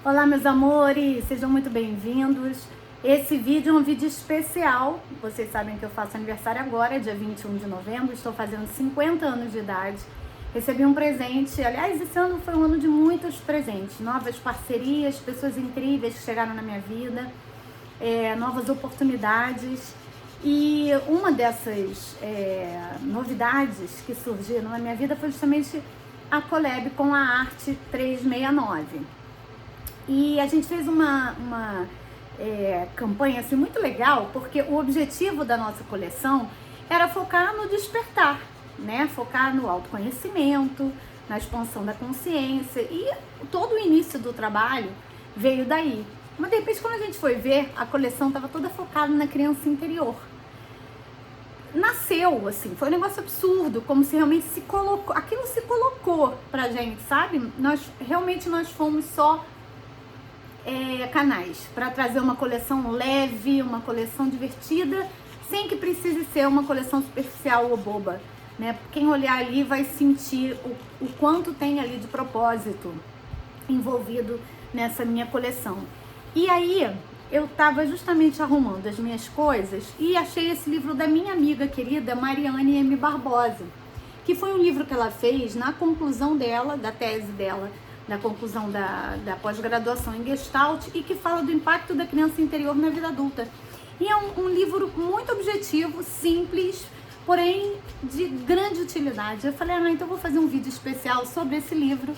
Olá, meus amores, sejam muito bem-vindos. Esse vídeo é um vídeo especial. Vocês sabem que eu faço aniversário agora, dia 21 de novembro, estou fazendo 50 anos de idade. Recebi um presente, aliás, esse ano foi um ano de muitos presentes, novas parcerias, pessoas incríveis que chegaram na minha vida, novas oportunidades. E uma dessas novidades que surgiram na minha vida foi justamente a collab com a Arte 369. E a gente fez uma campanha assim, muito legal, porque o objetivo da nossa coleção era focar no despertar, né? Focar no autoconhecimento, na expansão da consciência, e todo o início do trabalho veio daí. Mas de repente, quando a gente foi ver, a coleção estava toda focada na criança interior. Nasceu, assim, foi um negócio absurdo, como se realmente aquilo se colocou pra gente, sabe? Nós fomos só canais para trazer uma coleção leve, uma coleção divertida, sem que precise ser uma coleção superficial ou boba, né? Quem olhar ali vai sentir o quanto tem ali de propósito envolvido nessa minha coleção. E aí eu estava justamente arrumando as minhas coisas e achei esse livro da minha amiga querida Mariane M. Barbosa, que foi um livro que ela fez na conclusão dela, da tese dela, da conclusão da pós-graduação em Gestalt, e que fala do impacto da criança interior na vida adulta. E é um livro muito objetivo, simples, porém de grande utilidade. Eu falei, então eu vou fazer um vídeo especial sobre esse livro,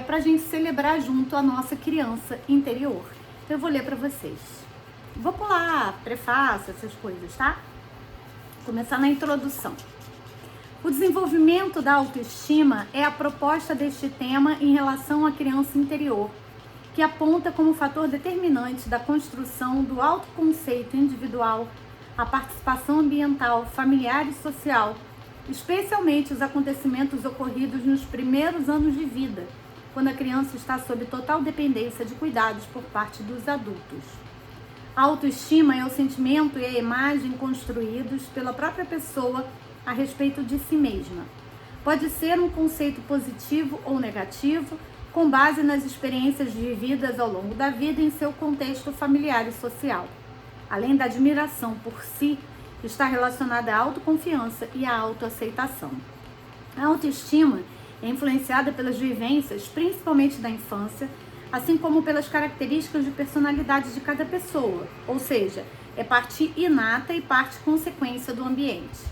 pra gente celebrar junto a nossa criança interior. Então eu vou ler para vocês. Vou pular prefácio, essas coisas, tá? Vou começar na introdução. O desenvolvimento da autoestima é a proposta deste tema em relação à criança interior, que aponta como fator determinante da construção do autoconceito individual, a participação ambiental, familiar e social, especialmente os acontecimentos ocorridos nos primeiros anos de vida, quando a criança está sob total dependência de cuidados por parte dos adultos. A autoestima é o sentimento e a imagem construídos pela própria pessoa a respeito de si mesma. Pode ser um conceito positivo ou negativo, com base nas experiências vividas ao longo da vida em seu contexto familiar e social. Além da admiração por si, está relacionada à autoconfiança e à autoaceitação. A autoestima é influenciada pelas vivências, principalmente da infância, assim como pelas características de personalidade de cada pessoa, ou seja, é parte inata e parte consequência do ambiente.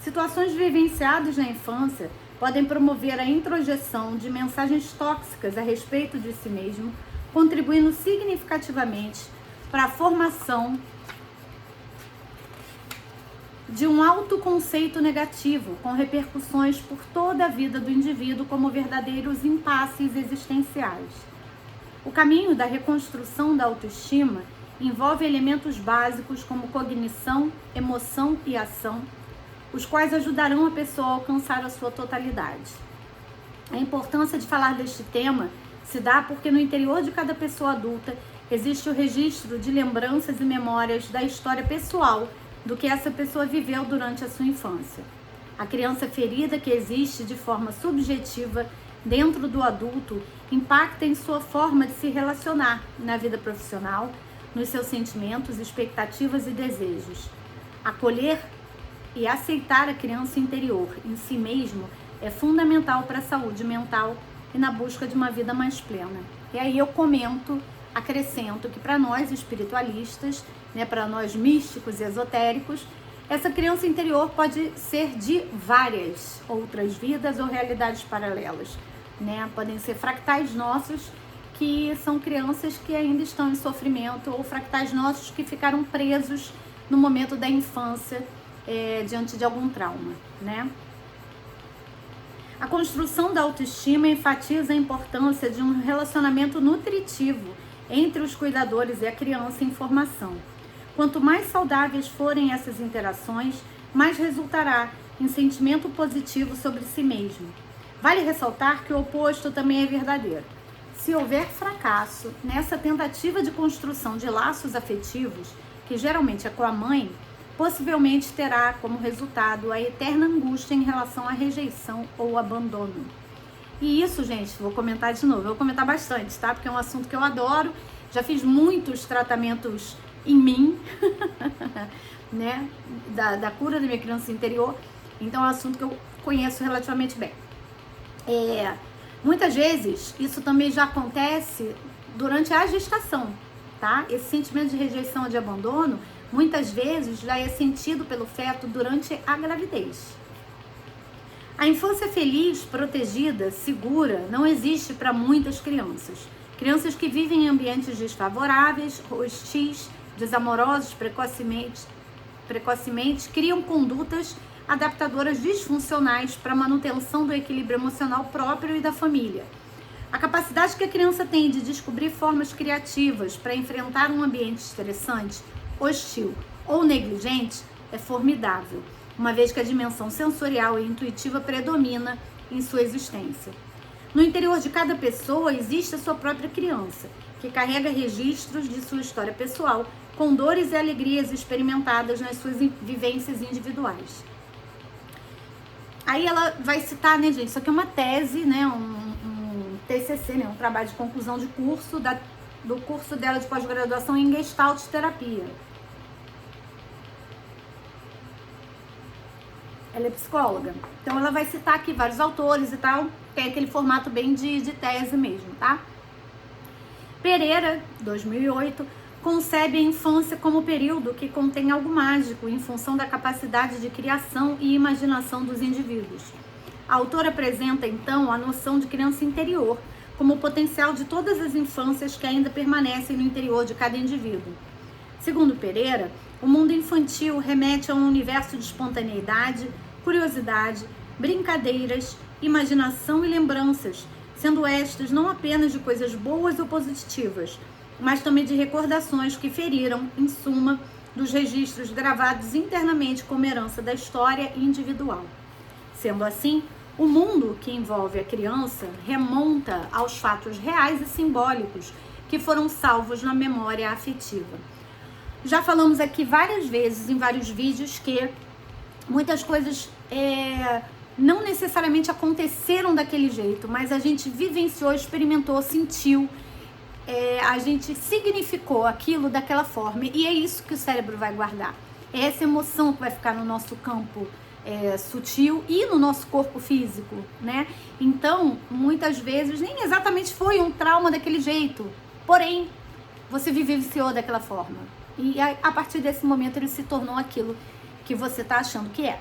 Situações vivenciadas na infância podem promover a introjeção de mensagens tóxicas a respeito de si mesmo, contribuindo significativamente para a formação de um autoconceito negativo, com repercussões por toda a vida do indivíduo como verdadeiros impasses existenciais. O caminho da reconstrução da autoestima envolve elementos básicos como cognição, emoção e ação, os quais ajudarão a pessoa a alcançar a sua totalidade. A importância de falar deste tema se dá porque no interior de cada pessoa adulta existe o registro de lembranças e memórias da história pessoal do que essa pessoa viveu durante a sua infância. A criança ferida que existe de forma subjetiva dentro do adulto impacta em sua forma de se relacionar na vida profissional, nos seus sentimentos, expectativas e desejos. Acolher e aceitar a criança interior em si mesmo é fundamental para a saúde mental e na busca de uma vida mais plena. E aí eu acrescento que para nós espiritualistas, né, para nós místicos e esotéricos, essa criança interior pode ser de várias outras vidas ou realidades paralelas, né? Podem ser fractais nossos, que são crianças que ainda estão em sofrimento, ou fractais nossos que ficaram presos no momento da infância, diante de algum trauma, né? A construção da autoestima enfatiza a importância de um relacionamento nutritivo entre os cuidadores e a criança em formação. Quanto mais saudáveis forem essas interações, mais resultará em sentimento positivo sobre si mesmo. Vale ressaltar que o oposto também é verdadeiro. Se houver fracasso nessa tentativa de construção de laços afetivos, que geralmente é com a mãe, possivelmente terá como resultado a eterna angústia em relação à rejeição ou abandono. E isso, gente, vou comentar de novo, eu vou comentar bastante, tá? Porque é um assunto que eu adoro, já fiz muitos tratamentos em mim, né? Da cura da minha criança interior, então é um assunto que eu conheço relativamente bem. Muitas vezes, isso também já acontece durante a gestação, tá? Esse sentimento de rejeição ou de abandono, muitas vezes, já é sentido pelo feto durante a gravidez. A infância feliz, protegida, segura, não existe para muitas crianças. Crianças que vivem em ambientes desfavoráveis, hostis, desamorosos precocemente, criam condutas adaptadoras disfuncionais para a manutenção do equilíbrio emocional próprio e da família. A capacidade que a criança tem de descobrir formas criativas para enfrentar um ambiente estressante, hostil ou negligente é formidável, uma vez que a dimensão sensorial e intuitiva predomina em sua existência. No interior de cada pessoa existe a sua própria criança, que carrega registros de sua história pessoal, com dores e alegrias experimentadas nas suas vivências individuais. Aí ela vai citar, né, gente, isso aqui é uma tese, né, um TCC, né, um trabalho de conclusão de curso, do curso dela de pós-graduação em Gestalt Terapia. Ela é psicóloga, então ela vai citar aqui vários autores e tal, tem aquele formato bem de tese mesmo, tá? Pereira, 2008, concebe a infância como período que contém algo mágico em função da capacidade de criação e imaginação dos indivíduos. A autora apresenta, então, a noção de criança interior como o potencial de todas as infâncias que ainda permanecem no interior de cada indivíduo. Segundo Pereira, o mundo infantil remete a um universo de espontaneidade, curiosidade, brincadeiras, imaginação e lembranças, sendo estas não apenas de coisas boas ou positivas, mas também de recordações que feriram, em suma, dos registros gravados internamente como herança da história individual. Sendo assim, o mundo que envolve a criança remonta aos fatos reais e simbólicos que foram salvos na memória afetiva. Já falamos aqui várias vezes, em vários vídeos, que muitas coisas não necessariamente aconteceram daquele jeito, mas a gente vivenciou, experimentou, sentiu, a gente significou aquilo daquela forma, e é isso que o cérebro vai guardar. É essa emoção que vai ficar no nosso campo sutil e no nosso corpo físico, né? Então, muitas vezes, nem exatamente foi um trauma daquele jeito, porém, você vivenciou daquela forma. E a partir desse momento ele se tornou aquilo que você está achando que é.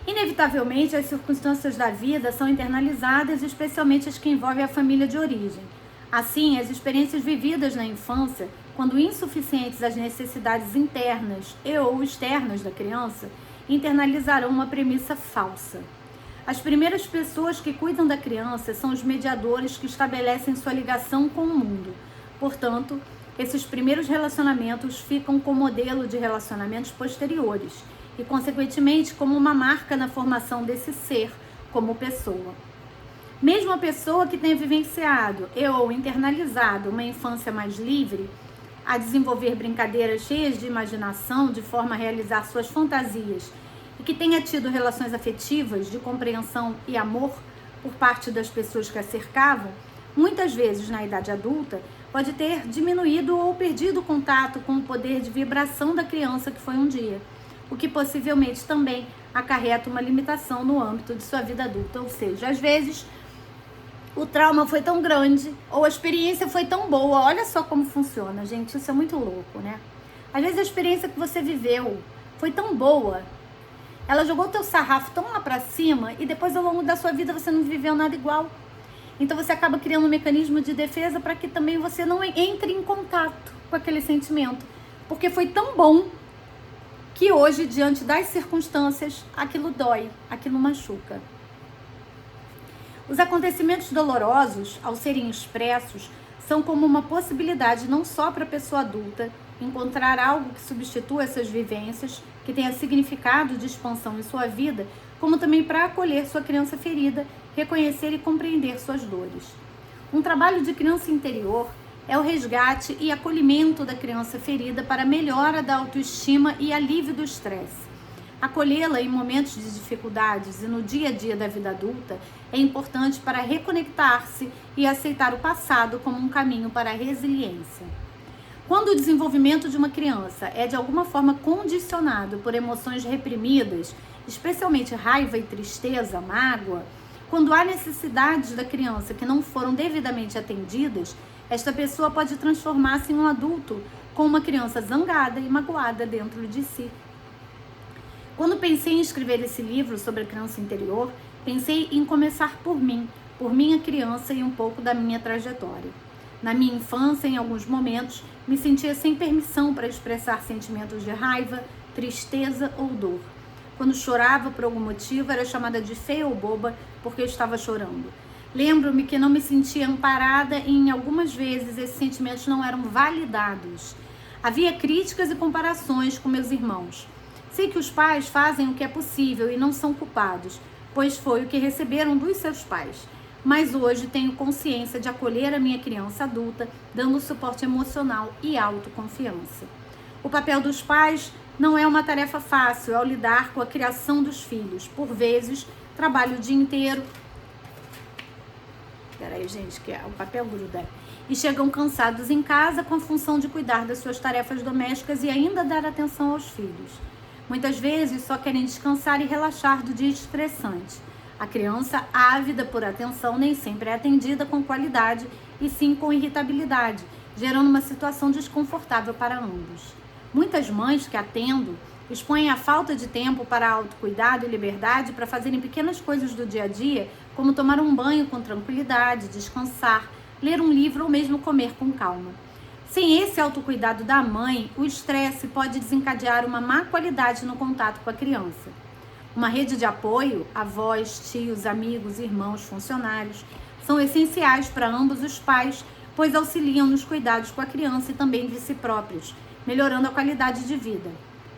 Inevitavelmente, as circunstâncias da vida são internalizadas, especialmente as que envolvem a família de origem. Assim, as experiências vividas na infância, quando insuficientes às necessidades internas e ou externas da criança, internalizarão uma premissa falsa. As primeiras pessoas que cuidam da criança são os mediadores que estabelecem sua ligação com o mundo. Portanto, esses primeiros relacionamentos ficam como modelo de relacionamentos posteriores e, consequentemente, como uma marca na formação desse ser como pessoa. Mesmo a pessoa que tenha vivenciado e ou internalizado uma infância mais livre, a desenvolver brincadeiras cheias de imaginação de forma a realizar suas fantasias e que tenha tido relações afetivas de compreensão e amor por parte das pessoas que a cercavam, muitas vezes na idade adulta, pode ter diminuído ou perdido o contato com o poder de vibração da criança que foi um dia, o que possivelmente também acarreta uma limitação no âmbito de sua vida adulta. Ou seja, às vezes o trauma foi tão grande ou a experiência foi tão boa. Olha só como funciona, gente, isso é muito louco, né? Às vezes a experiência que você viveu foi tão boa, ela jogou o teu sarrafo tão lá pra cima e depois ao longo da sua vida você não viveu nada igual. Então você acaba criando um mecanismo de defesa para que também você não entre em contato com aquele sentimento. Porque foi tão bom que hoje, diante das circunstâncias, aquilo dói, aquilo machuca. Os acontecimentos dolorosos, ao serem expressos, são como uma possibilidade não só para a pessoa adulta encontrar algo que substitua essas vivências, que tenha significado de expansão em sua vida, como também para acolher sua criança ferida, reconhecer e compreender suas dores. Um trabalho de criança interior é o resgate e acolhimento da criança ferida para a melhora da autoestima e alívio do estresse. Acolhê-la em momentos de dificuldades e no dia a dia da vida adulta é importante para reconectar-se e aceitar o passado como um caminho para a resiliência. Quando o desenvolvimento de uma criança é de alguma forma condicionado por emoções reprimidas, especialmente raiva e tristeza, mágoa, quando há necessidades da criança que não foram devidamente atendidas, esta pessoa pode transformar-se em um adulto com uma criança zangada e magoada dentro de si. Quando pensei em escrever esse livro sobre a criança interior, pensei em começar por mim, por minha criança e um pouco da minha trajetória. Na minha infância, em alguns momentos, me sentia sem permissão para expressar sentimentos de raiva, tristeza ou dor. Quando chorava por algum motivo, era chamada de feia ou boba porque eu estava chorando. Lembro-me que não me sentia amparada e em algumas vezes esses sentimentos não eram validados. Havia críticas e comparações com meus irmãos. Sei que os pais fazem o que é possível e não são culpados, pois foi o que receberam dos seus pais. Mas hoje tenho consciência de acolher a minha criança adulta, dando suporte emocional e autoconfiança. O papel dos pais não é uma tarefa fácil ao lidar com a criação dos filhos. Por vezes, trabalho o dia inteiro. Peraí, gente, que o papel gruda. E chegam cansados em casa com a função de cuidar das suas tarefas domésticas e ainda dar atenção aos filhos. Muitas vezes só querem descansar e relaxar do dia estressante. A criança, ávida por atenção, nem sempre é atendida com qualidade e sim com irritabilidade, gerando uma situação desconfortável para ambos. Muitas mães que atendo expõem a falta de tempo para autocuidado e liberdade para fazerem pequenas coisas do dia a dia, como tomar um banho com tranquilidade, descansar, ler um livro ou mesmo comer com calma. Sem esse autocuidado da mãe, o estresse pode desencadear uma má qualidade no contato com a criança. Uma rede de apoio, avós, tios, amigos, irmãos, funcionários, são essenciais para ambos os pais, pois auxiliam nos cuidados com a criança e também de si próprios, melhorando a qualidade de vida.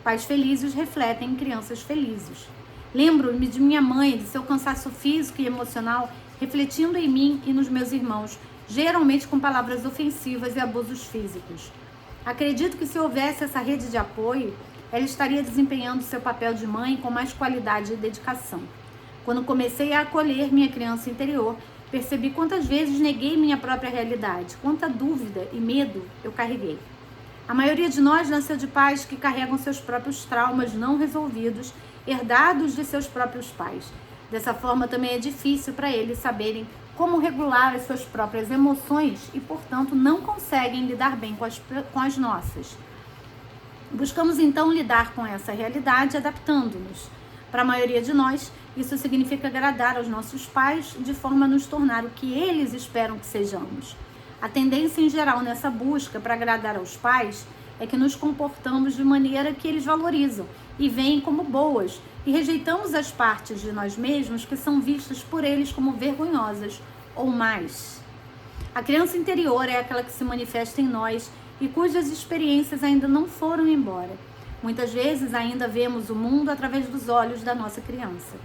Pais felizes refletem em crianças felizes. Lembro-me de minha mãe, de seu cansaço físico e emocional, refletindo em mim e nos meus irmãos, geralmente com palavras ofensivas e abusos físicos. Acredito que se houvesse essa rede de apoio, ela estaria desempenhando seu papel de mãe com mais qualidade e dedicação. Quando comecei a acolher minha criança interior, percebi quantas vezes neguei minha própria realidade, quanta dúvida e medo eu carreguei. A maioria de nós nasceu de pais que carregam seus próprios traumas não resolvidos, herdados de seus próprios pais. Dessa forma, também é difícil para eles saberem como regular as suas próprias emoções e, portanto, não conseguem lidar bem com as nossas. Buscamos então lidar com essa realidade adaptando-nos. Para a maioria de nós, isso significa agradar aos nossos pais de forma a nos tornar o que eles esperam que sejamos. A tendência em geral nessa busca para agradar aos pais é que nos comportamos de maneira que eles valorizam e veem como boas e rejeitamos as partes de nós mesmos que são vistas por eles como vergonhosas ou mais. A criança interior é aquela que se manifesta em nós e cujas experiências ainda não foram embora. Muitas vezes ainda vemos o mundo através dos olhos da nossa criança.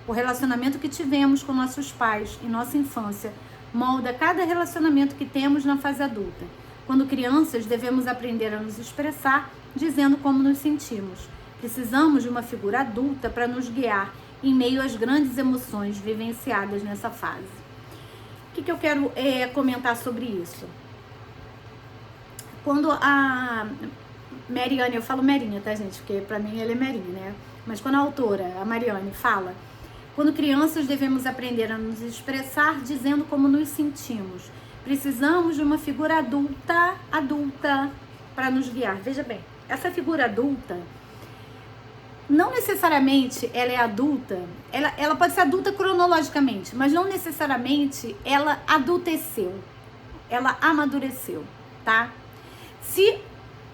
O relacionamento que tivemos com nossos pais em nossa infância molda cada relacionamento que temos na fase adulta. Quando crianças, devemos aprender a nos expressar dizendo como nos sentimos. Precisamos de uma figura adulta para nos guiar em meio às grandes emoções vivenciadas nessa fase. O que eu quero comentar sobre isso? Quando a Mariane, eu falo Merinha, tá, gente? Porque pra mim ela é Merinha, né? Mas quando a autora, a Mariane, fala: quando crianças devemos aprender a nos expressar dizendo como nos sentimos. Precisamos de uma figura adulta para nos guiar. Veja bem, essa figura adulta, não necessariamente ela é adulta, ela pode ser adulta cronologicamente, mas não necessariamente ela adulteceu, ela amadureceu, tá? Se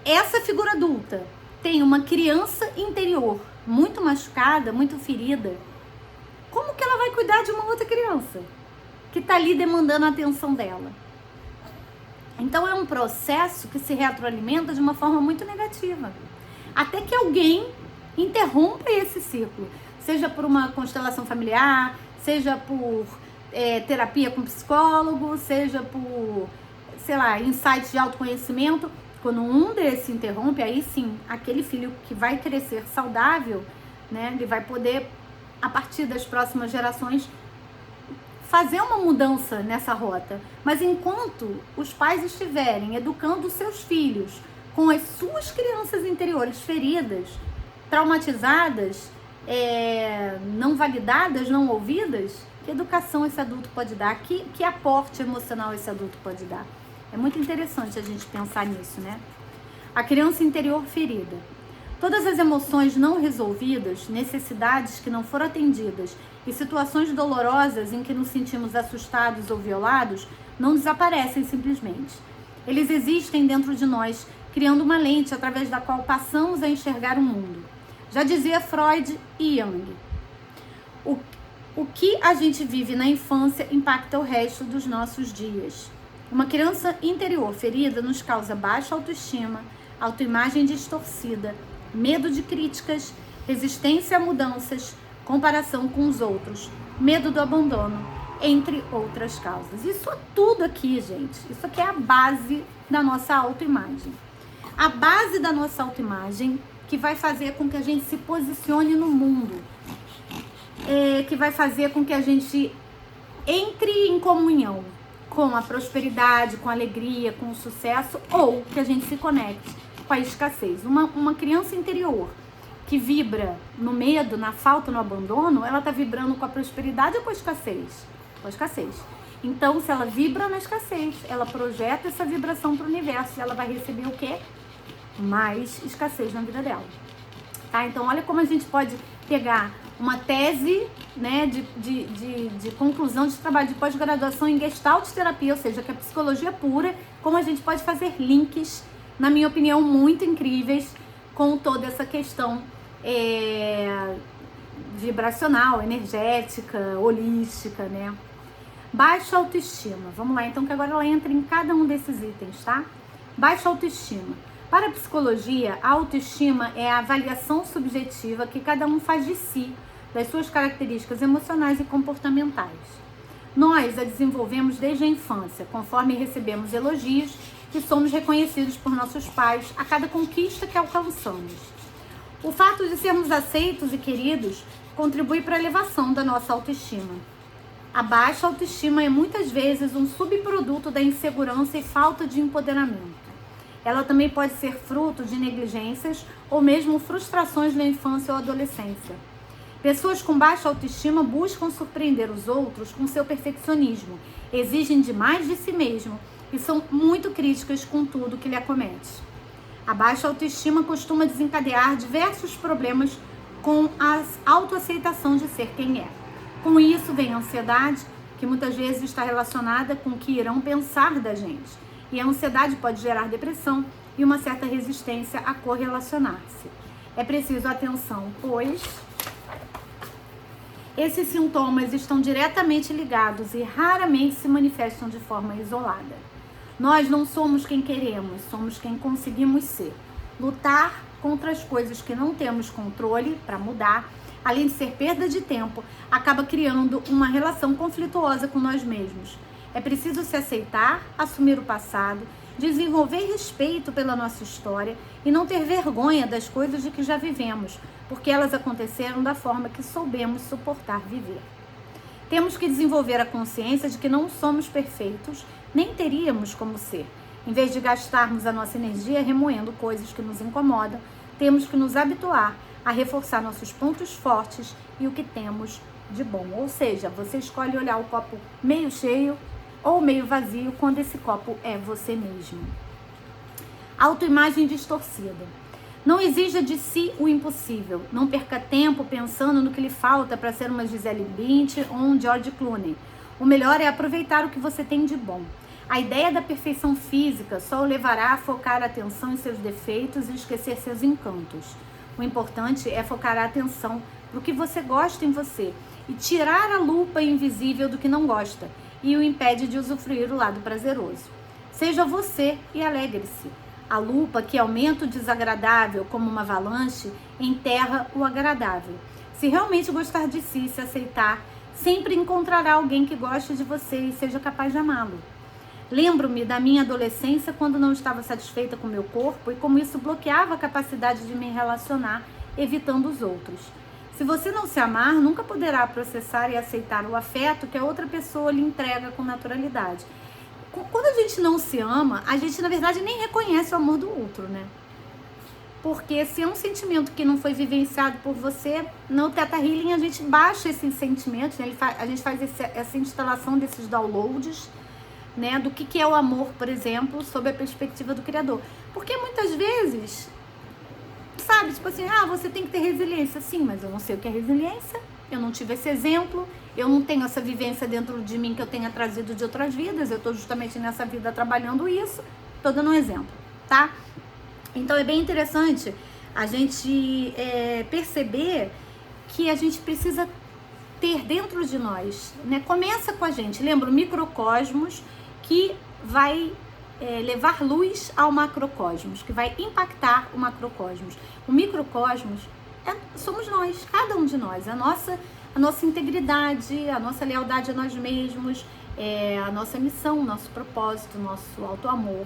essa figura adulta tem uma criança interior muito machucada, muito ferida, como que ela vai cuidar de uma outra criança que está ali demandando a atenção dela? Então é um processo que se retroalimenta de uma forma muito negativa, até que alguém interrompa esse ciclo, seja por uma constelação familiar, seja por terapia com psicólogo, seja por, sei lá, insights de autoconhecimento. Quando um desses interrompe, aí sim, aquele filho que vai crescer saudável né? Ele vai poder, a partir das próximas gerações, fazer uma mudança nessa rota. Mas enquanto os pais estiverem educando os seus filhos com as suas crianças interiores feridas, traumatizadas, não validadas, não ouvidas, que educação esse adulto pode dar? Que aporte emocional esse adulto pode dar? É muito interessante a gente pensar nisso, né? A criança interior ferida. Todas as emoções não resolvidas, necessidades que não foram atendidas e situações dolorosas em que nos sentimos assustados ou violados não desaparecem simplesmente. Eles existem dentro de nós, criando uma lente através da qual passamos a enxergar o mundo. Já dizia Freud e Jung. O que a gente vive na infância impacta o resto dos nossos dias. Uma criança interior ferida nos causa baixa autoestima, autoimagem distorcida, medo de críticas, resistência a mudanças, comparação com os outros, medo do abandono, entre outras causas. Isso é tudo aqui, gente. Isso aqui é a base da nossa autoimagem. A base da nossa autoimagem que vai fazer com que a gente se posicione no mundo, que vai fazer com que a gente entre em comunhão com a prosperidade, com a alegria, com o sucesso, ou que a gente se conecte com a escassez. Uma criança interior que vibra no medo, na falta, no abandono, ela está vibrando com a prosperidade ou com a escassez? Com a escassez. Então, se ela vibra na escassez, ela projeta essa vibração para o universo e ela vai receber o quê? Mais escassez na vida dela. Tá? Então, olha como a gente pode pegar uma tese, né, de conclusão de trabalho de pós-graduação em Gestalt terapia, ou seja, que é psicologia pura, como a gente pode fazer links, na minha opinião, muito incríveis com toda essa questão vibracional, energética, holística, né? Baixa autoestima. Vamos lá, então, que agora ela entra em cada um desses itens, tá? Baixa autoestima. Para a psicologia, a autoestima é a avaliação subjetiva que cada um faz de si, das suas características emocionais e comportamentais. Nós a desenvolvemos desde a infância, conforme recebemos elogios e somos reconhecidos por nossos pais a cada conquista que alcançamos. O fato de sermos aceitos e queridos contribui para a elevação da nossa autoestima. A baixa autoestima é muitas vezes um subproduto da insegurança e falta de empoderamento. Ela também pode ser fruto de negligências ou mesmo frustrações na infância ou adolescência. Pessoas com baixa autoestima buscam surpreender os outros com seu perfeccionismo, exigem demais de si mesmo e são muito críticas com tudo que lhe acomete. A baixa autoestima costuma desencadear diversos problemas com a autoaceitação de ser quem é. Com isso vem a ansiedade, que muitas vezes está relacionada com o que irão pensar da gente. E a ansiedade pode gerar depressão e uma certa resistência a correlacionar-se. É preciso atenção, pois esses sintomas estão diretamente ligados e raramente se manifestam de forma isolada. Nós não somos quem queremos, somos quem conseguimos ser. Lutar contra as coisas que não temos controle para mudar, além de ser perda de tempo, acaba criando uma relação conflituosa com nós mesmos. É preciso se aceitar, assumir o passado, desenvolver respeito pela nossa história e não ter vergonha das coisas de que já vivemos, porque elas aconteceram da forma que soubemos suportar viver. Temos que desenvolver a consciência de que não somos perfeitos, nem teríamos como ser. Em vez de gastarmos a nossa energia remoendo coisas que nos incomodam, temos que nos habituar a reforçar nossos pontos fortes e o que temos de bom. Ou seja, você escolhe olhar o copo meio cheio ou meio vazio quando esse copo é você mesmo. Autoimagem distorcida. Não exija de si o impossível. Não perca tempo pensando no que lhe falta para ser uma Gisele Bündchen ou um George Clooney. O melhor é aproveitar o que você tem de bom. A ideia da perfeição física só o levará a focar a atenção em seus defeitos e esquecer seus encantos. O importante é focar a atenção no que você gosta em você e tirar a lupa invisível do que não gosta e o impede de usufruir o lado prazeroso. Seja você e alegre-se. A lupa que aumenta o desagradável como uma avalanche enterra o agradável. Se realmente gostar de si e se aceitar, sempre encontrará alguém que goste de você e seja capaz de amá-lo. Lembro-me da minha adolescência quando não estava satisfeita com meu corpo e como isso bloqueava a capacidade de me relacionar, evitando os outros. Se você não se amar, nunca poderá processar e aceitar o afeto que a outra pessoa lhe entrega com naturalidade. Quando a gente não se ama, a gente, na verdade, nem reconhece o amor do outro, né? Porque se é um sentimento que não foi vivenciado por você, no Theta Healing a gente baixa esses sentimentos, né? A gente faz essa instalação desses downloads, né? Do que é o amor, por exemplo, sob a perspectiva do Criador. Porque muitas vezes, sabe, tipo assim, você tem que ter resiliência. Sim, mas eu não sei o que é resiliência, eu não tive esse exemplo, eu não tenho essa vivência dentro de mim que eu tenha trazido de outras vidas, eu tô justamente nessa vida trabalhando isso, tô dando um exemplo, tá? Então é bem interessante a gente perceber que a gente precisa ter dentro de nós, né? Começa com a gente, lembra o microcosmos que vai levar luz ao macrocosmos, que vai impactar o macrocosmos. O microcosmos somos nós, cada um de nós, a nossa integridade, a nossa lealdade a nós mesmos, a nossa missão, o nosso propósito, o nosso autoamor,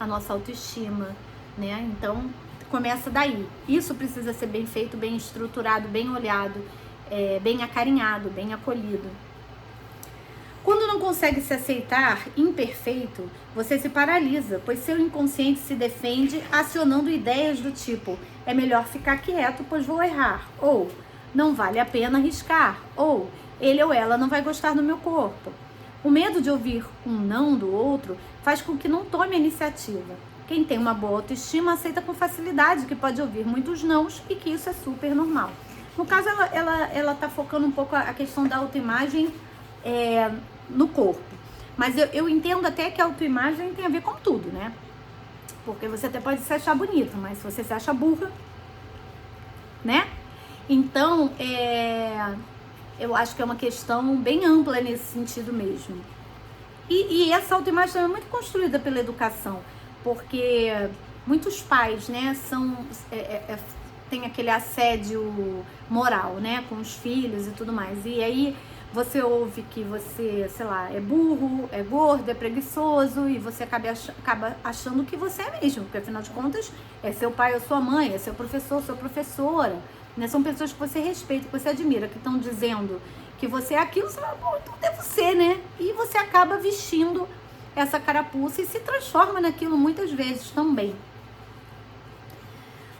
a nossa autoestima, né? Então começa daí. Isso precisa ser bem feito, bem estruturado, bem olhado, bem acarinhado, bem acolhido. Quando não consegue se aceitar imperfeito, você se paralisa, pois seu inconsciente se defende acionando ideias do tipo: é melhor ficar quieto, pois vou errar, ou não vale a pena arriscar, ou ele ou ela não vai gostar do meu corpo. O medo de ouvir um não do outro faz com que não tome a iniciativa. Quem tem uma boa autoestima aceita com facilidade que pode ouvir muitos nãos e que isso é super normal. No caso, ela tá focando um pouco a questão da autoimagem no corpo. Mas eu entendo até que a autoimagem tem a ver com tudo, né? Porque você até pode se achar bonita, mas se você se acha burra, né? Então, eu acho que é uma questão bem ampla nesse sentido mesmo. E essa autoimagem é muito construída pela educação, porque muitos pais, né, tem aquele assédio moral, né, com os filhos e tudo mais. E aí você ouve que você, sei lá, é burro, é gordo, é preguiçoso, e você acaba achando que você é mesmo, porque afinal de contas é seu pai ou sua mãe, é seu professor, sua professora, né? São pessoas que você respeita, que você admira, que estão dizendo que você é aquilo, você fala, pô, então deve ser, né? E você acaba vestindo essa carapuça e se transforma naquilo muitas vezes também.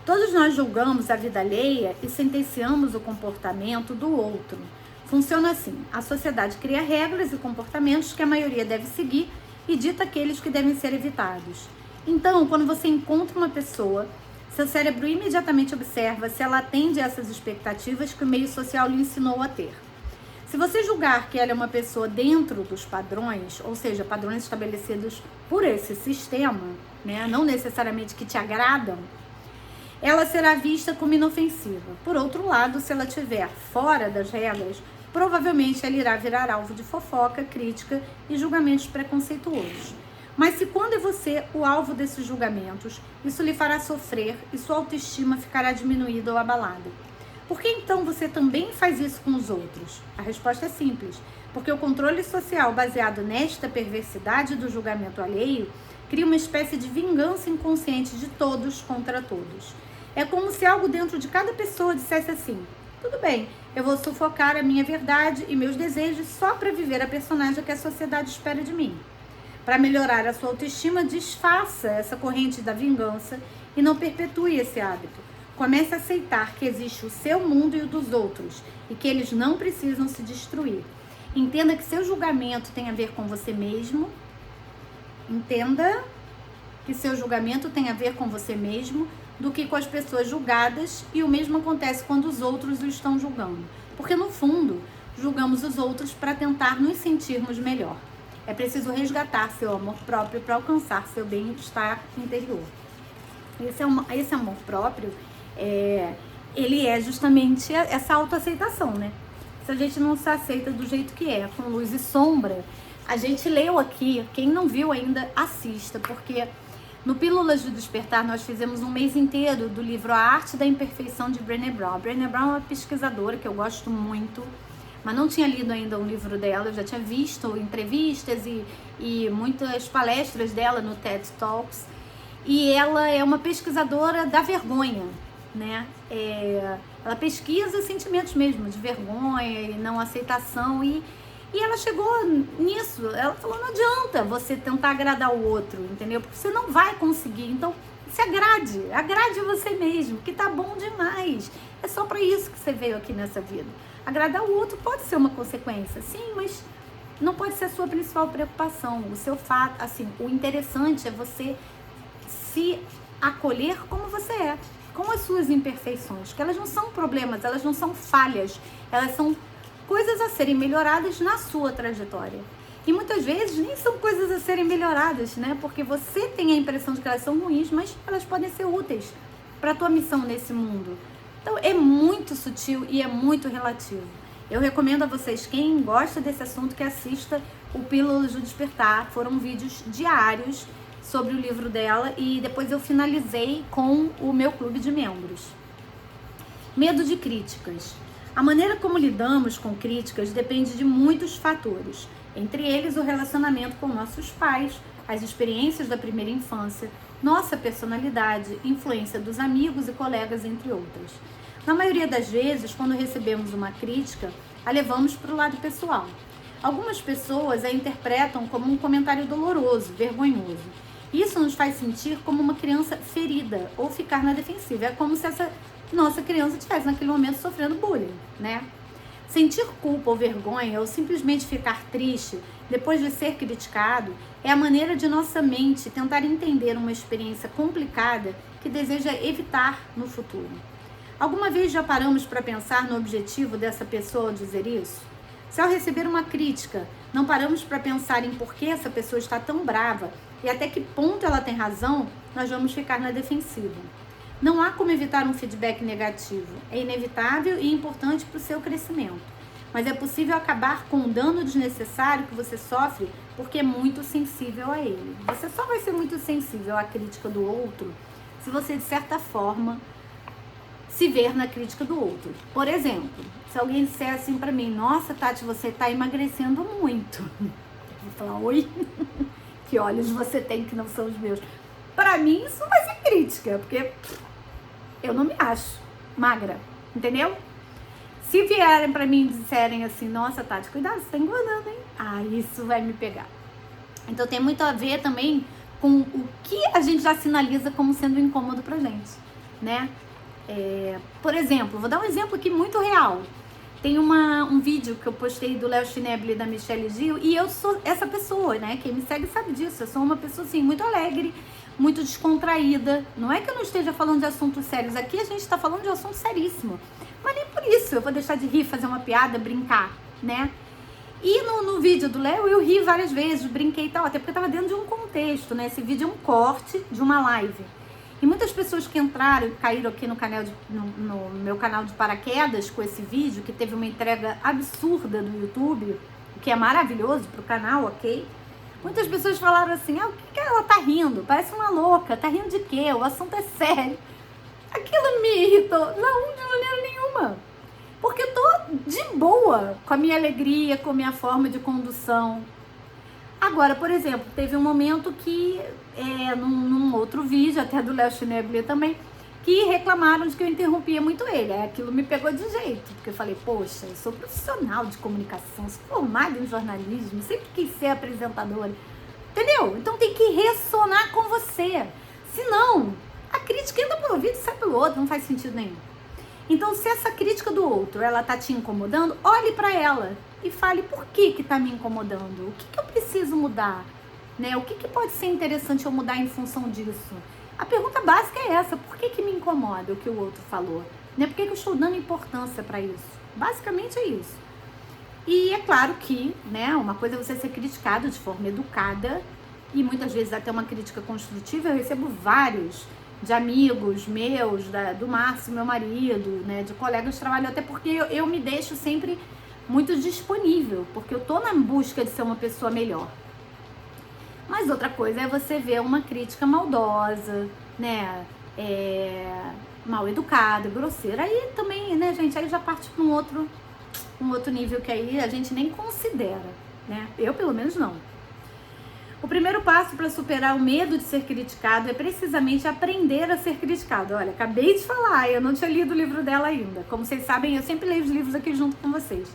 Todos nós julgamos a vida alheia e sentenciamos o comportamento do outro. Funciona assim: a sociedade cria regras e comportamentos que a maioria deve seguir e dita aqueles que devem ser evitados. Então, quando você encontra uma pessoa, seu cérebro imediatamente observa se ela atende a essas expectativas que o meio social lhe ensinou a ter. Se você julgar que ela é uma pessoa dentro dos padrões, ou seja, padrões estabelecidos por esse sistema, né, não necessariamente que te agradam, ela será vista como inofensiva. Por outro lado, se ela estiver fora das regras, provavelmente ela irá virar alvo de fofoca, crítica e julgamentos preconceituosos. Mas se quando é você o alvo desses julgamentos, isso lhe fará sofrer e sua autoestima ficará diminuída ou abalada. Por que então você também faz isso com os outros? A resposta é simples: porque o controle social baseado nesta perversidade do julgamento alheio cria uma espécie de vingança inconsciente de todos contra todos. É como se algo dentro de cada pessoa dissesse assim: tudo bem, eu vou sufocar a minha verdade e meus desejos só para viver a personagem que a sociedade espera de mim. Para melhorar a sua autoestima, desfaça essa corrente da vingança e não perpetue esse hábito. Comece a aceitar que existe o seu mundo e o dos outros e que eles não precisam se destruir. Entenda que seu julgamento tem a ver com você mesmo. Entenda que seu julgamento tem a ver com você mesmo do que com as pessoas julgadas, e o mesmo acontece quando os outros o estão julgando. Porque no fundo, julgamos os outros para tentar nos sentirmos melhor. É preciso resgatar seu amor próprio para alcançar seu bem-estar interior. Esse amor próprio, ele é justamente essa autoaceitação, né? Se a gente não se aceita do jeito que é, com luz e sombra, a gente leu aqui, quem não viu ainda, assista, porque no Pílulas do Despertar nós fizemos um mês inteiro do livro A Arte da Imperfeição de Brené Brown. A Brené Brown é uma pesquisadora que eu gosto muito, mas não tinha lido ainda um livro dela, eu já tinha visto entrevistas e muitas palestras dela no TED Talks. E ela é uma pesquisadora da vergonha, né? Ela pesquisa sentimentos mesmo, de vergonha e não aceitação, e ela chegou nisso. Ela falou, não adianta você tentar agradar o outro, entendeu? Porque você não vai conseguir. Então, se agrade você mesmo, que tá bom demais. É só para isso que você veio aqui nessa vida. Agradar o outro pode ser uma consequência, sim, mas não pode ser a sua principal preocupação. O seu fato, assim, o interessante é você se acolher como você é, com as suas imperfeições, que elas não são problemas, elas não são falhas, elas são coisas a serem melhoradas na sua trajetória. E muitas vezes nem são coisas a serem melhoradas, né? Porque você tem a impressão de que elas são ruins, mas elas podem ser úteis para a tua missão nesse mundo. Então é muito sutil e é muito relativo. Eu recomendo a vocês, quem gosta desse assunto, que assista o Pílulas do Despertar. Foram vídeos diários sobre o livro dela e depois eu finalizei com o meu clube de membros. Medo de críticas. A maneira como lidamos com críticas depende de muitos fatores, entre eles o relacionamento com nossos pais, as experiências da primeira infância, nossa personalidade, influência dos amigos e colegas, entre outras. Na maioria das vezes, quando recebemos uma crítica, a levamos para o lado pessoal. Algumas pessoas a interpretam como um comentário doloroso, vergonhoso. Isso nos faz sentir como uma criança ferida ou ficar na defensiva. É como se essa nossa criança estivesse naquele momento sofrendo bullying, né? Sentir culpa ou vergonha ou simplesmente ficar triste depois de ser criticado é a maneira de nossa mente tentar entender uma experiência complicada que deseja evitar no futuro. Alguma vez já paramos para pensar no objetivo dessa pessoa ao dizer isso? Se ao receber uma crítica, não paramos para pensar em por que essa pessoa está tão brava e até que ponto ela tem razão, nós vamos ficar na defensiva. Não há como evitar um feedback negativo. É inevitável e importante para o seu crescimento. Mas é possível acabar com o dano desnecessário que você sofre porque é muito sensível a ele. Você só vai ser muito sensível à crítica do outro se você, de certa forma, se ver na crítica do outro. Por exemplo, se alguém disser assim pra mim, nossa, Tati, você tá emagrecendo muito. Eu vou falar, oi? Que olhos você tem que não são os meus? Pra mim, isso vai ser crítica, porque eu não me acho magra, entendeu? Se vierem pra mim e disserem assim, nossa, Tati, cuidado, você tá engordando, hein? Ah, isso vai me pegar. Então tem muito a ver também com o que a gente já sinaliza como sendo incômodo pra gente, né? Por exemplo, vou dar um exemplo aqui muito real. Tem um vídeo que eu postei do Léo Schneble e da Michelle Gil, e eu sou essa pessoa, né? Quem me segue sabe disso. Eu sou uma pessoa, assim, muito alegre, muito descontraída. Não é que eu não esteja falando de assuntos sérios. Aqui a gente tá falando de assunto seríssimo. Mas nem por isso eu vou deixar de rir, fazer uma piada, brincar, né? E no vídeo do Léo eu ri várias vezes, brinquei e tal, até porque eu tava dentro de um contexto, né? Esse vídeo é um corte de uma live. E muitas pessoas que entraram e caíram aqui no meu canal de paraquedas com esse vídeo, que teve uma entrega absurda do YouTube, o que é maravilhoso pro canal, ok? Muitas pessoas falaram assim, o que ela tá rindo? Parece uma louca, tá rindo de quê? O assunto é sério. Aquilo me irritou, não, de maneira nenhuma. Porque eu tô de boa com a minha alegria, com a minha forma de condução. Agora, por exemplo, teve um momento que, num outro vídeo, até do Léo Schneble também, que reclamaram de que eu interrompia muito ele. Aquilo me pegou de jeito, porque eu falei, poxa, eu sou profissional de comunicação, sou formada em jornalismo, sempre quis ser apresentadora, entendeu? Então tem que ressonar com você, senão a crítica entra por um ouvido e sai pelo outro, não faz sentido nenhum. Então, se essa crítica do outro, ela tá te incomodando, olhe para ela e fale por que tá me incomodando, o que eu preciso mudar, né? O que pode ser interessante eu mudar em função disso? A pergunta básica é essa, por que me incomoda o que o outro falou? Né? Por que eu estou dando importância para isso? Basicamente é isso. E é claro que, né, uma coisa é você ser criticado de forma educada e muitas vezes até uma crítica construtiva. Eu recebo vários de amigos meus, do Márcio, meu marido, né, de colegas de trabalho, até porque eu me deixo sempre muito disponível, porque eu tô na busca de ser uma pessoa melhor. Mas outra coisa é você ver uma crítica maldosa, né, mal educada, grosseira. Aí também, né, gente, aí já parte para um outro nível que aí a gente nem considera, né? Eu, pelo menos, não. O primeiro passo para superar o medo de ser criticado é precisamente aprender a ser criticado. Olha, acabei de falar, eu não tinha lido o livro dela ainda. Como vocês sabem, eu sempre leio os livros aqui junto com vocês.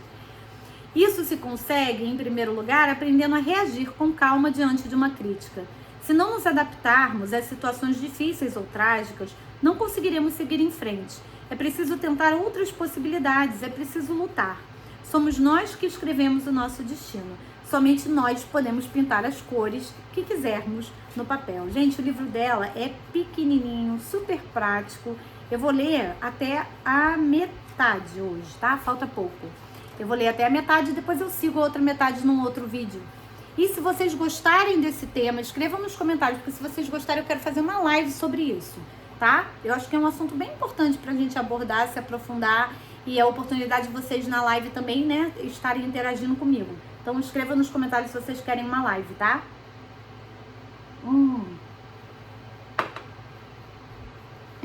Isso se consegue, em primeiro lugar, aprendendo a reagir com calma diante de uma crítica. Se não nos adaptarmos às situações difíceis ou trágicas, não conseguiremos seguir em frente. É preciso tentar outras possibilidades, é preciso lutar. Somos nós que escrevemos o nosso destino. Somente nós podemos pintar as cores que quisermos no papel. Gente, o livro dela é pequenininho, super prático. Eu vou ler até a metade hoje, tá? Falta pouco. Eu vou ler até a metade e depois eu sigo a outra metade num outro vídeo. E se vocês gostarem desse tema, escrevam nos comentários, porque se vocês gostarem eu quero fazer uma live sobre isso, tá? Eu acho que é um assunto bem importante pra gente abordar, se aprofundar, e é a oportunidade de vocês na live também, né, estarem interagindo comigo. Então escreva nos comentários se vocês querem uma live, tá? Eu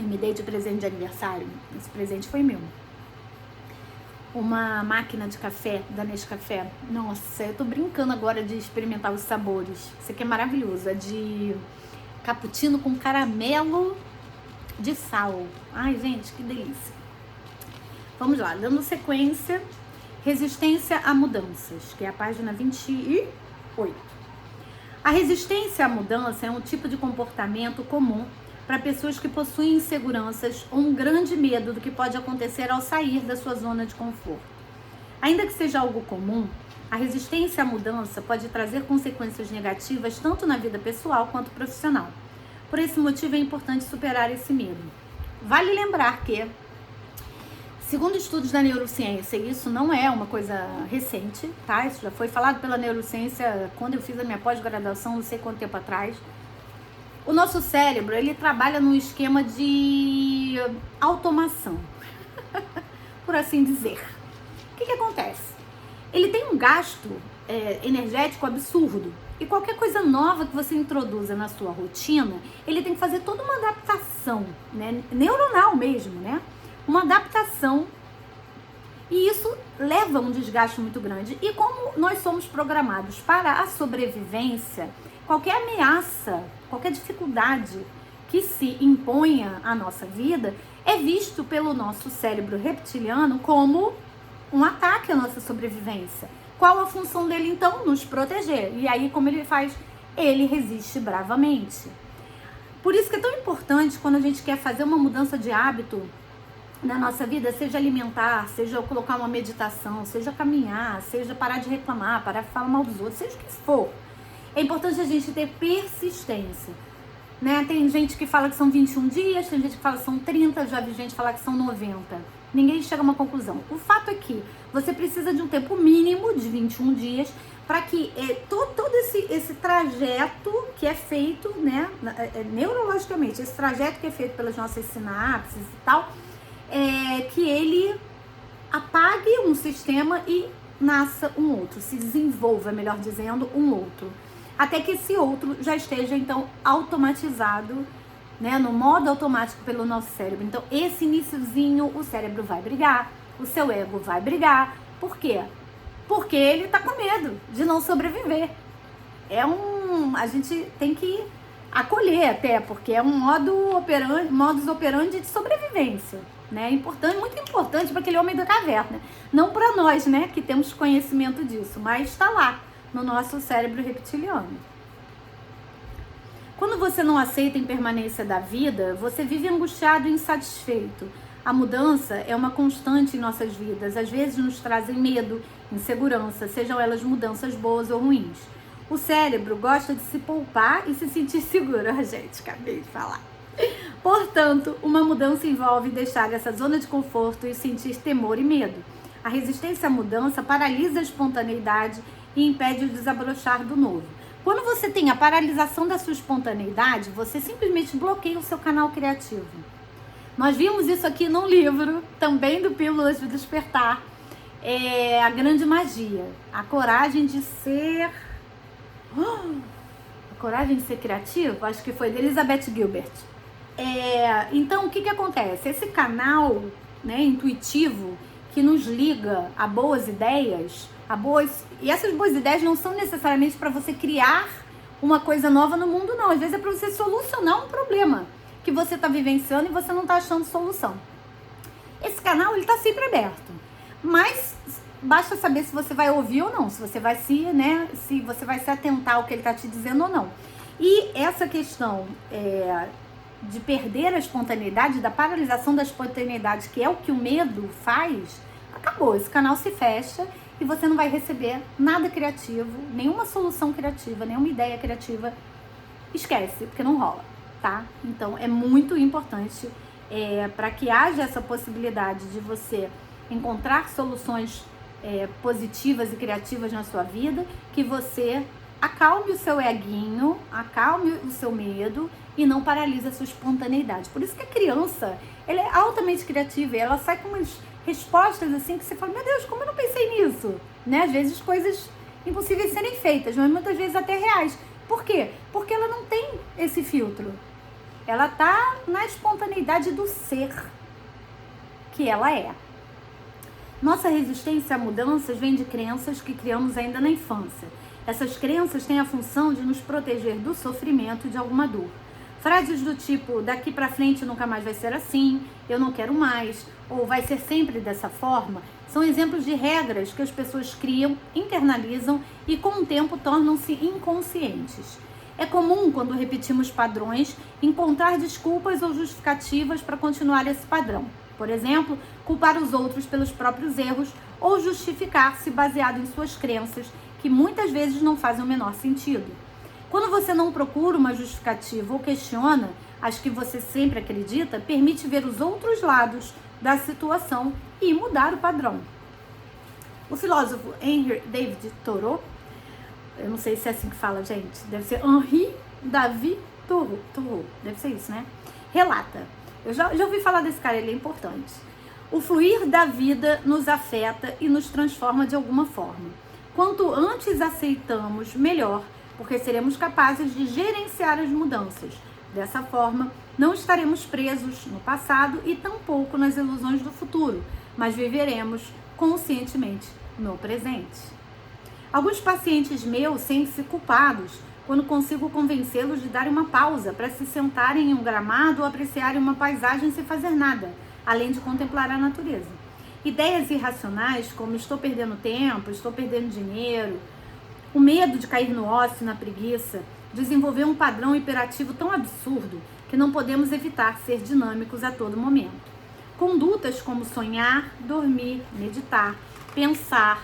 me dei de presente de aniversário. Esse presente foi meu. Uma máquina de café, da Nescafé. Nossa, eu tô brincando agora de experimentar os sabores. Isso aqui é maravilhoso. É de cappuccino com caramelo de sal. Ai, gente, que delícia. Vamos lá, dando sequência. Resistência a mudanças, que é a página 28. A resistência à mudança é um tipo de comportamento comum para pessoas que possuem inseguranças ou um grande medo do que pode acontecer ao sair da sua zona de conforto. Ainda que seja algo comum, a resistência à mudança pode trazer consequências negativas tanto na vida pessoal quanto profissional. Por esse motivo é importante superar esse medo. Vale lembrar que, segundo estudos da neurociência, e isso não é uma coisa recente, tá? Isso já foi falado pela neurociência quando eu fiz a minha pós-graduação, não sei quanto tempo atrás. O nosso cérebro, ele trabalha num esquema de automação, por assim dizer. O que acontece? Ele tem um gasto energético absurdo. E qualquer coisa nova que você introduza na sua rotina, ele tem que fazer toda uma adaptação, né? Neuronal mesmo, né? Uma adaptação, e isso leva a um desgaste muito grande. E como nós somos programados para a sobrevivência, qualquer ameaça, qualquer dificuldade que se imponha à nossa vida é visto pelo nosso cérebro reptiliano como um ataque à nossa sobrevivência. Qual a função dele então? Nos proteger. E aí como ele faz? Ele resiste bravamente. Por isso que é tão importante quando a gente quer fazer uma mudança de hábito na nossa vida, seja alimentar, seja colocar uma meditação, seja caminhar, seja parar de reclamar, parar de falar mal dos outros, seja o que for. É importante a gente ter persistência, né? Tem gente que fala que são 21 dias, tem gente que fala que são 30, já vi gente falar que são 90. Ninguém chega a uma conclusão. O fato é que você precisa de um tempo mínimo de 21 dias para que todo esse trajeto que é feito, né, neurologicamente, esse trajeto que é feito pelas nossas sinapses e tal, que ele apague um sistema e nasça um outro, se desenvolva, melhor dizendo, um outro. Até que esse outro já esteja, então, automatizado, né, no modo automático pelo nosso cérebro. Então, esse iniciozinho, o cérebro vai brigar, o seu ego vai brigar. Por quê? Porque ele tá com medo de não sobreviver. A gente tem que acolher até, porque é um modus operandi de sobrevivência, né? Importante, muito importante para aquele homem da caverna. Não para nós, né, que temos conhecimento disso, mas está lá no nosso cérebro reptiliano. Quando você não aceita a impermanência da vida, você vive angustiado e insatisfeito. A mudança é uma constante em nossas vidas. Às vezes nos trazem medo, insegurança, sejam elas mudanças boas ou ruins. O cérebro gosta de se poupar e se sentir seguro. Gente, acabei de falar. Portanto, uma mudança envolve deixar essa zona de conforto e sentir temor e medo. A resistência à mudança paralisa a espontaneidade e impede o desabrochar do novo. Quando você tem a paralisação da sua espontaneidade, você simplesmente bloqueia o seu canal criativo. Nós vimos isso aqui num livro, também do Pílulas de Despertar, A Grande Magia, a coragem de ser... A coragem de ser criativo, acho que foi de Elizabeth Gilbert. Então, o que acontece? Esse canal, né, intuitivo, que nos liga a boas ideias, e essas boas ideias não são necessariamente para você criar uma coisa nova no mundo, não. Às vezes é para você solucionar um problema que você está vivenciando e você não está achando solução. Esse canal, ele está sempre aberto, mas basta saber se você vai ouvir ou não, se você vai se você vai se atentar ao que ele está te dizendo ou não. E essa questão de perder a espontaneidade, da paralisação da espontaneidade, que é o que o medo faz, acabou. Esse canal se fecha e você não vai receber nada criativo, nenhuma solução criativa, nenhuma ideia criativa. Esquece, porque não rola, tá? Então é muito importante para que haja essa possibilidade de você encontrar soluções positivas e criativas na sua vida, que você acalme o seu eguinho, acalme o seu medo e não paralise a sua espontaneidade. Por isso que a criança, ela é altamente criativa e ela sai com umas respostas assim que você fala, meu Deus, como eu não pensei nisso? Né? Às vezes coisas impossíveis de serem feitas, mas muitas vezes até reais. Por quê? Porque ela não tem esse filtro. Ela tá na espontaneidade do ser que ela é. Nossa resistência a mudanças vem de crenças que criamos ainda na infância. Essas crenças têm a função de nos proteger do sofrimento de alguma dor. Frases do tipo, daqui pra frente nunca mais vai ser assim, eu não quero mais, ou vai ser sempre dessa forma, são exemplos de regras que as pessoas criam, internalizam e com o tempo tornam-se inconscientes. É comum, quando repetimos padrões, encontrar desculpas ou justificativas para continuar esse padrão. Por exemplo, culpar os outros pelos próprios erros ou justificar-se baseado em suas crenças, que muitas vezes não fazem o menor sentido. Quando você não procura uma justificativa ou questiona as que você sempre acredita, permite ver os outros lados da situação e mudar o padrão. O filósofo Henry David Thoreau, eu não sei se é assim que fala, gente, deve ser Henri David Thoreau, deve ser isso, né? Relata, eu já ouvi falar desse cara, ele é importante. O fluir da vida nos afeta e nos transforma de alguma forma. Quanto antes aceitamos, melhor, porque seremos capazes de gerenciar as mudanças. Dessa forma, não estaremos presos no passado e tampouco nas ilusões do futuro, mas viveremos conscientemente no presente. Alguns pacientes meus sentem-se culpados quando consigo convencê-los de darem uma pausa para se sentarem em um gramado ou apreciarem uma paisagem sem fazer nada, além de contemplar a natureza. Ideias irracionais como estou perdendo tempo, estou perdendo dinheiro, o medo de cair no ócio e na preguiça, desenvolveu um padrão hiperativo tão absurdo que não podemos evitar ser dinâmicos a todo momento. Condutas como sonhar, dormir, meditar, pensar,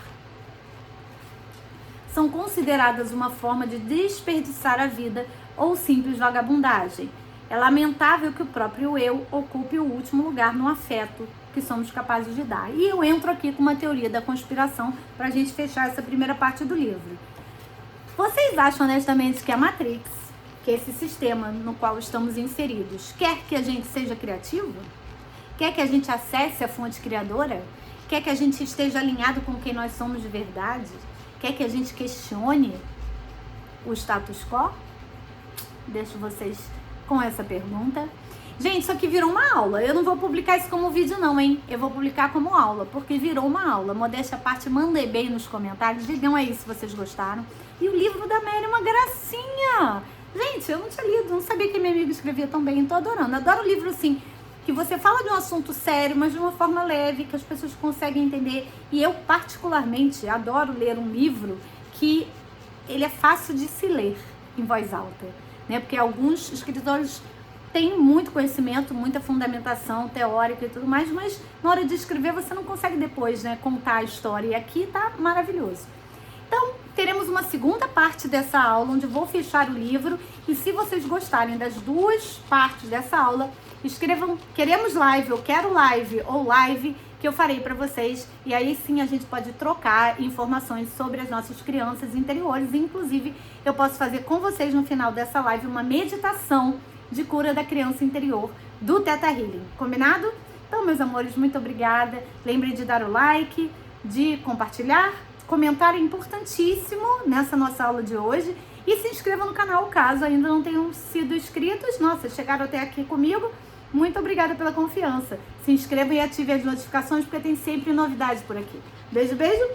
são consideradas uma forma de desperdiçar a vida ou simples vagabundagem. É lamentável que o próprio eu ocupe o último lugar no afeto que somos capazes de dar. E eu entro aqui com uma teoria da conspiração para a gente fechar essa primeira parte do livro. Vocês acham honestamente que a Matrix, que é esse sistema no qual estamos inseridos, quer que a gente seja criativo? Quer que a gente acesse a fonte criadora? Quer que a gente esteja alinhado com quem nós somos de verdade? Quer que a gente questione o status quo? Deixo vocês com essa pergunta. Gente, isso aqui virou uma aula. Eu não vou publicar isso como vídeo não, hein? Eu vou publicar como aula, porque virou uma aula. Modéstia à parte, mandem bem nos comentários. Digam aí se vocês gostaram. E o livro da Mary é uma gracinha. Gente, eu não tinha lido, não sabia que minha amiga escrevia tão bem. Tô adorando. Adoro livro assim, que você fala de um assunto sério, mas de uma forma leve, que as pessoas conseguem entender. E eu, particularmente, adoro ler um livro que ele é fácil de se ler em voz alta, né? Porque alguns escritores têm muito conhecimento, muita fundamentação teórica e tudo mais, mas na hora de escrever você não consegue depois, né, contar a história. E aqui tá maravilhoso. Então, teremos uma segunda parte dessa aula, onde eu vou fechar o livro. E se vocês gostarem das duas partes dessa aula, escrevam queremos live, eu quero live ou live, que eu farei para vocês. E aí sim a gente pode trocar informações sobre as nossas crianças interiores. Inclusive, eu posso fazer com vocês no final dessa live uma meditação de cura da criança interior do Theta Healing. Combinado? Então, meus amores, muito obrigada. Lembrem de dar o like, de compartilhar. Comentário importantíssimo nessa nossa aula de hoje. E se inscreva no canal caso ainda não tenham sido inscritos. Nossa, chegaram até aqui comigo. Muito obrigada pela confiança. Se inscrevam e ativem as notificações, porque tem sempre novidades por aqui. Beijo, beijo.